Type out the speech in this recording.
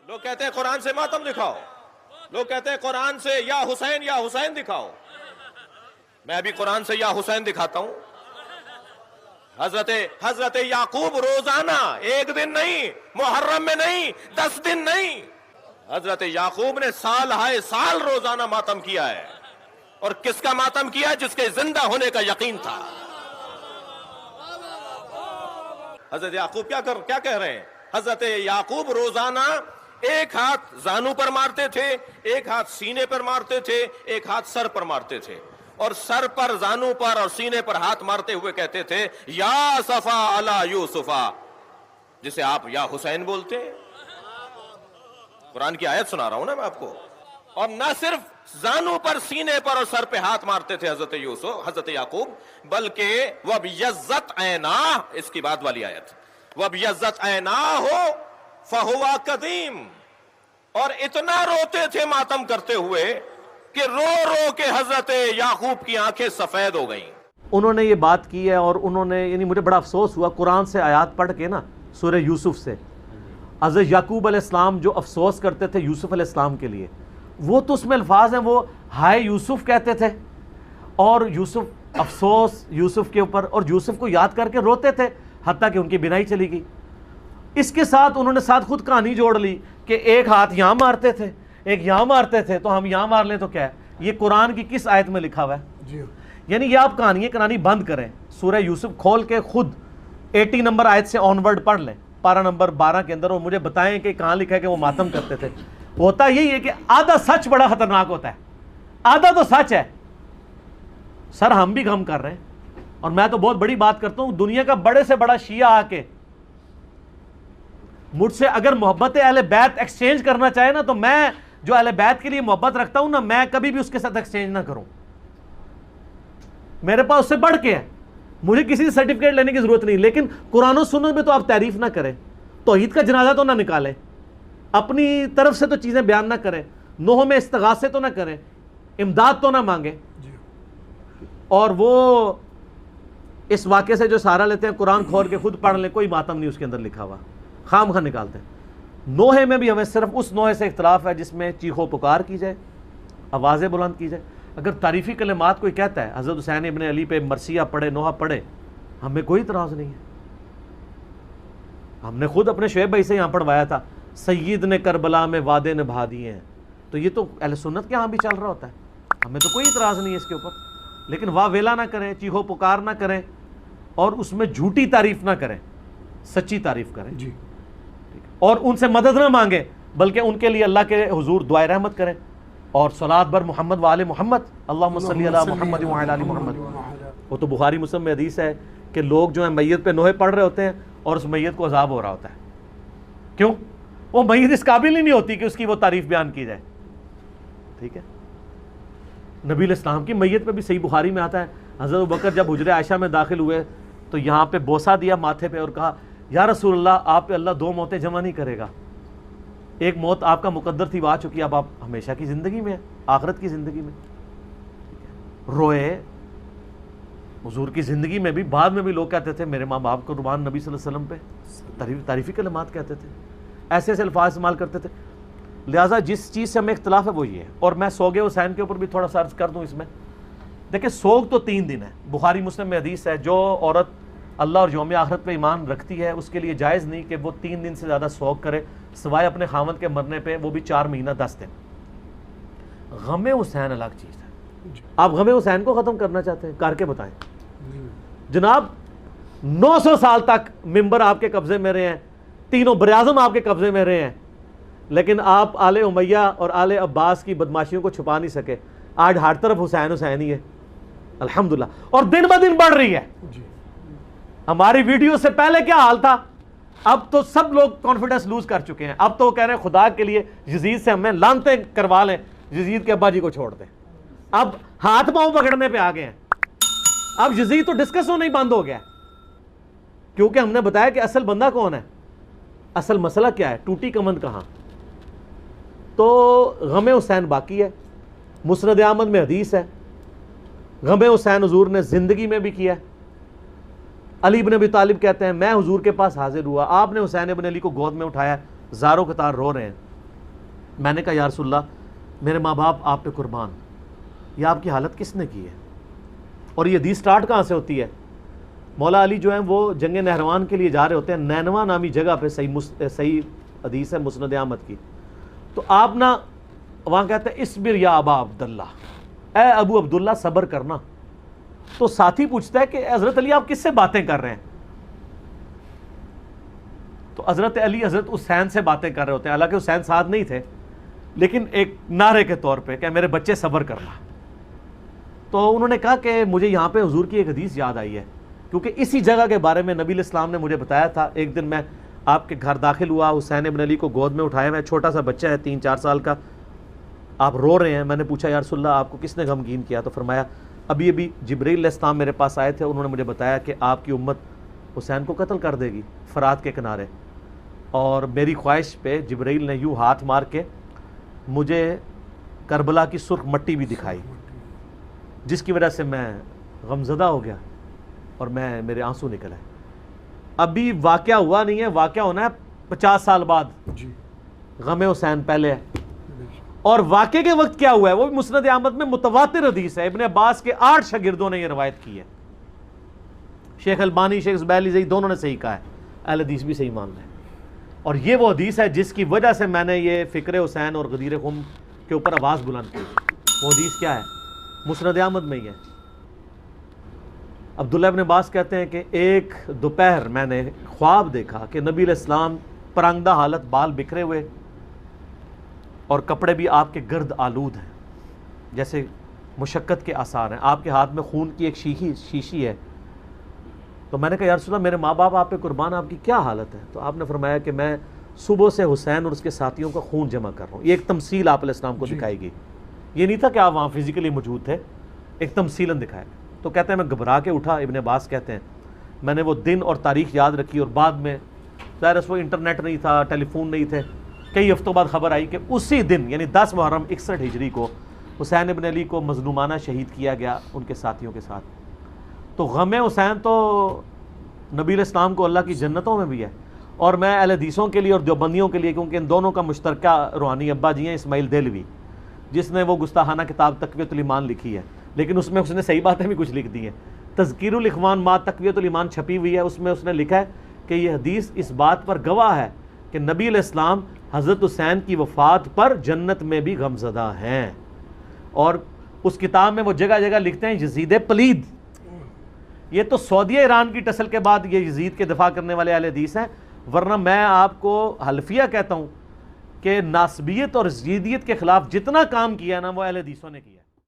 لوگ کہتے ہیں قرآن سے ماتم دکھاؤ، لوگ کہتے ہیں قرآن سے یا حسین دکھاؤ. میں ابھی قرآن سے یا حسین دکھاتا ہوں. حضرت یعقوب روزانہ، ایک دن نہیں، محرم میں نہیں، 10 دن نہیں، حضرت یعقوب نے سال ہائے سال روزانہ ماتم کیا ہے. اور کس کا ماتم کیا؟ جس کے زندہ ہونے کا یقین تھا. حضرت یعقوب کیا کہہ رہے ہیں؟ حضرت یعقوب روزانہ ایک ہاتھ زانو پر مارتے تھے، ایک ہاتھ سینے پر مارتے تھے، ایک ہاتھ سر پر مارتے تھے، اور سر پر، زانو پر اور سینے پر ہاتھ مارتے ہوئے کہتے تھے یا صفا علی یوسفا، جسے آپ یا حسین بولتے ہیں. قرآن کی آیت سنا رہا ہوں نا میں آپ کو. اور نہ صرف زانو پر، سینے پر اور سر پہ ہاتھ مارتے تھے حضرت یعقوب، بلکہ وَبْيَضَّتْ عَيْنَاهُ، اس کی بعد والی آیت، وَبْيَضَّتْ عَيْنَاهُ فَهُوَ قَدِيمٌ، اور اتنا روتے تھے ماتم کرتے ہوئے کہ رو رو کے حضرت یعقوب کی آنکھیں سفید ہو گئیں. انہوں نے یہ بات کی ہے، اور انہوں نے، یعنی مجھے بڑا افسوس ہوا قرآن سے آیات پڑھ کے نا، سورہ یوسف سے. حضرت یعقوب علیہ السلام جو افسوس کرتے تھے یوسف علیہ السلام کے لیے، وہ تو اس میں الفاظ ہیں، وہ ہائے یوسف کہتے تھے، اور یوسف افسوس یوسف کے اوپر، اور یوسف کو یاد کر کے روتے تھے حتیٰ کہ ان کی بینائی چلی گئی. اس کے ساتھ انہوں نے ساتھ خود کہانی جوڑ لی کہ ایک ہاتھ یہاں مارتے تھے، ایک یہاں مارتے تھے، تو ہم یہاں مار لیں تو کیا ہے؟ یہ قرآن کی کس آیت میں لکھا ہوا ہے؟ یعنی یہ آپ کہانی بند کریں، سورہ یوسف کھول کے خود 80 نمبر آیت سے آنورڈ پڑھ لیں، پارہ نمبر 12 کے اندر، اور مجھے بتائیں کہ کہاں لکھا ہے کہ وہ ماتم کرتے تھے. ہوتا یہی ہے کہ آدھا سچ بڑا خطرناک ہوتا ہے، آدھا تو سچ ہے. سر ہم بھی غم کر رہے ہیں، اور میں تو بہت بڑی بات کرتا ہوں، دنیا کا بڑے سے بڑا شیعہ آ کے مجھ سے اگر محبت اہل بیت ایکسچینج کرنا چاہے نا، تو میں جو اہل بیت کے لیے محبت رکھتا ہوں نا، میں کبھی بھی اس کے ساتھ ایکسچینج نہ کروں. میرے پاس اس سے بڑھ کے ہے، مجھے کسی سے سرٹیفکیٹ لینے کی ضرورت نہیں. لیکن قرآن و سنت میں تو آپ تعریف نہ کریں، توحید کا جنازہ تو نہ نکالیں، اپنی طرف سے تو چیزیں بیان نہ کریں، نوح میں استغاثے تو نہ کریں، امداد تو نہ مانگیں. اور وہ اس واقعے سے جو سہارا لیتے ہیں، قرآن کھول کے خود پڑھ لیں، کوئی ماتم نہیں اس کے اندر لکھا ہوا، خام خواہ نکالتے ہیں. نوحے میں بھی ہمیں صرف اس نوحے سے اختلاف ہے جس میں چیخو پکار کی جائے، آوازیں بلند کی جائے. اگر تعریفی کلمات کوئی کہتا ہے، حضرت حسین ابن علی پہ مرثیہ پڑھے، نوحہ پڑھے، ہمیں کوئی اعتراض نہیں ہے. ہم نے خود اپنے شعیب بھائی سے یہاں پڑھوایا تھا، سید نے کربلا میں وعدے نبھا دیے ہیں. تو یہ تو اہل سنت کے ہاں بھی چل رہا ہوتا ہے، ہمیں تو کوئی اعتراض نہیں ہے اس کے اوپر. لیکن واہ ویلا نہ کریں، چیخو پکار نہ کریں، اور اس میں جھوٹی تعریف نہ کریں، سچی تعریف کریں. اور ان سے مدد نہ مانگیں، بلکہ ان کے لیے اللہ کے حضور دعائے رحمت کریں، اور صلاۃ بر محمد وآل محمد، اللہم صلی علی محمد وعلی آل محمد. وہ تو بخاری مسلم میں حدیث ہے کہ لوگ جو ہیں میت پہ نوحے پڑھ رہے ہوتے ہیں، اور اس میت کو عذاب ہو رہا ہوتا ہے. کیوں؟ وہ میت اس قابل ہی نہیں ہوتی کہ اس کی وہ تعریف بیان کی جائے. ٹھیک ہے، نبی علیہ السلام کی میت پہ بھی صحیح بخاری میں آتا ہے، حضرت ابوبکر جب حجرہ عائشہ میں داخل ہوئے تو یہاں پہ بوسہ دیا ماتھے پہ، اور کہا یا رسول اللہ، آپ پہ اللہ 2 موتیں جمع نہیں کرے گا. ایک موت آپ کا مقدر تھی، وہ آ چکی، اب آپ ہمیشہ کی زندگی میں ہیں، آخرت کی زندگی میں. روئے. حضور کی زندگی میں بھی، بعد میں بھی لوگ کہتے تھے میرے ماں باپ کو قربان نبی صلی اللہ علیہ وسلم پہ، تعریفی کلمات کہتے تھے، ایسے ایسے الفاظ استعمال کرتے تھے. لہٰذا جس چیز سے ہمیں اختلاف ہے وہ یہ ہے. اور میں سوگ حسین کے اوپر بھی تھوڑا سا عرض کر دوں. اس میں دیکھیں، سوگ تو 3 دن ہے، بخاری مسلم میں حدیث ہے، جو عورت اللہ اور یوم آخرت پہ ایمان رکھتی ہے اس کے لیے جائز نہیں کہ وہ 3 دن سے زیادہ سوگ کرے سوائے اپنے خاوند کے مرنے پہ، وہ بھی 4 مہینہ 10 دن. غم حسین الگ چیز ہے. آپ غم حسین کو ختم کرنا چاہتے ہیں، کر کے بتائیں. جناب 900 سال تک ممبر آپ کے قبضے میں رہے ہیں، تینوں براعظم آپ کے قبضے میں رہے ہیں، لیکن آپ آل امیہ اور آل عباس کی بدماشیوں کو چھپا نہیں سکے. آج ہر طرف حسین حسین ہی ہے الحمدللہ، اور دن بہ دن بڑھ رہی ہے. ہماری ویڈیو سے پہلے کیا حال تھا، اب تو سب لوگ کانفیڈنس لوز کر چکے ہیں. اب تو وہ کہہ رہے ہیں خدا کے لیے یزید سے ہمیں لعنتیں کروا لیں، یزید کے ابا جی کو چھوڑ دیں. اب ہاتھ پاؤں پکڑنے پہ آ گئے ہیں. اب یزید تو ڈسکس ہونا ہی بند ہو گیا، کیونکہ ہم نے بتایا کہ اصل بندہ کون ہے، اصل مسئلہ کیا ہے، ٹوٹی کمند کہاں. تو غم حسین باقی ہے. مسند احمد میں حدیث ہے، غم حسین حضور نے زندگی میں بھی کیا ہے. علی بن ابی طالب کہتے ہیں میں حضور کے پاس حاضر ہوا، آپ نے حسین ابن علی کو گود میں اٹھایا، زاروں قطار رو رہے ہیں. میں نے کہا یا رسول اللہ میرے ماں باپ آپ پہ قربان، یہ آپ کی حالت کس نے کی ہے؟ اور یہ حدیث سٹارٹ کہاں سے ہوتی ہے؟ مولا علی جو ہیں وہ جنگ نہروان کے لیے جا رہے ہوتے ہیں، نینوا نامی جگہ پہ، صحیح حدیث ہے مسند احمد کی، تو آپ نا وہاں کہتے ہیں اصبر یا ابا عبداللہ، اے ابو عبداللہ صبر کرنا۔ تو ساتھی پوچھتا ہے کہ حضرت علی آپ کس سے باتیں کر رہے ہیں؟ تو حضرت علی حضرت حسین سے باتیں کر رہے ہوتے ہیں، حالانکہ حسین ساتھ نہیں تھے، لیکن ایک نعرے کے طور پہ کہ میرے بچے صبر کرنا۔ تو انہوں نے کہا کہ مجھے یہاں پہ حضور کی ایک حدیث یاد آئی ہے، کیونکہ اسی جگہ کے بارے میں نبی علیہ السلام نے مجھے بتایا تھا۔ ایک دن میں آپ کے گھر داخل ہوا، حسین ابن علی کو گود میں اٹھایا میں، چھوٹا سا بچہ ہے 3-4 سال کا، آپ رو رہے ہیں۔ میں نے پوچھا یا رسول اللہ آپ کو کس نے غمگین کیا؟ تو فرمایا ابھی جبرائیل علیہ السلام میرے پاس آئے تھے، انہوں نے مجھے بتایا کہ آپ کی امت حسین کو قتل کر دے گی فرات کے کنارے، اور میری خواہش پہ جبرائیل نے یوں ہاتھ مار کے مجھے کربلا کی سرخ مٹی بھی دکھائی، جس کی وجہ سے میں غمزدہ ہو گیا اور میرے آنسو نکل آئے۔ ابھی واقعہ ہوا نہیں ہے، واقعہ ہونا ہے 50 سال بعد، غم حسین پہلے ہے۔ اور واقعے کے وقت کیا ہوا ہے وہ بھی مسند احمد میں متواتر حدیث ہے، ابن عباس کے 8 شاگردوں نے یہ روایت کی ہے، شیخ البانی، شیخ زبیلی دونوں نے صحیح کہا ہے، اہل حدیث بھی صحیح مان رہے ہیں۔ اور یہ وہ حدیث ہے جس کی وجہ سے میں نے یہ فکر حسین اور غدیر خم کے اوپر آواز بلند کی۔ وہ حدیث کیا ہے؟ مسند احمد میں ہی ہے۔ عبداللہ ابن عباس کہتے ہیں کہ ایک دوپہر میں نے خواب دیکھا کہ نبی علیہ السلام پرانگدہ حالت، بال بکھرے ہوئے اور کپڑے بھی آپ کے گرد آلود ہیں، جیسے مشقت کے آثار ہیں، آپ کے ہاتھ میں خون کی ایک شیشی ہے۔ تو میں نے کہا یا رسول اللہ میرے ماں باپ آپ پہ قربان، آپ کی کیا حالت ہے؟ تو آپ نے فرمایا کہ میں صبح سے حسین اور اس کے ساتھیوں کا خون جمع کر رہا ہوں۔ یہ ایک تمثیل آپ علیہ السلام کو دکھائی گئی، یہ نہیں تھا کہ آپ وہاں فزیکلی موجود تھے، ایک تمثیلاً دکھایا۔ تو کہتے ہیں میں گھبرا کے اٹھا، ابن عباس کہتے ہیں میں نے وہ دن اور تاریخ یاد رکھی، اور بعد میں ظاہر اس وہ انٹرنیٹ نہیں تھا، ٹیلی فون نہیں تھے، کئی ہفتوں بعد خبر آئی کہ اسی دن یعنی 10 محرم 61 ہجری کو حسین ابن علی کو مظلومانہ شہید کیا گیا ان کے ساتھیوں کے ساتھ۔ تو غم حسین تو نبی علیہ السلام کو اللہ کی جنتوں میں بھی ہے، اور میں اہل حدیثوں کے لیے اور دیوبندیوں کے لیے، کیونکہ ان دونوں کا مشترکہ روحانی ابا جی ہیں اسماعیل دہلوی، جس نے وہ گستاخانہ کتاب تقویۃ الایمان لکھی ہے، لیکن اس میں اس نے صحیح باتیں بھی کچھ لکھ دی ہیں۔ تذکیر الاخوان ما تقویۃ الایمان چھپی ہوئی ہے، اس میں اس نے لکھا ہے کہ یہ حدیث اس بات پر گواہ ہے کہ نبی علیہ السلام حضرت حسین کی وفات پر جنت میں بھی غمزدہ ہیں۔ اور اس کتاب میں وہ جگہ جگہ لکھتے ہیں یزید پلید، یہ تو سعودیہ ایران کی ٹسل کے بعد یہ یزید کے دفاع کرنے والے اہل حدیث ہیں، ورنہ میں آپ کو حلفیہ کہتا ہوں کہ ناسبیت اور یزیدیت کے خلاف جتنا کام کیا نا وہ اہل حدیثوں نے کیا۔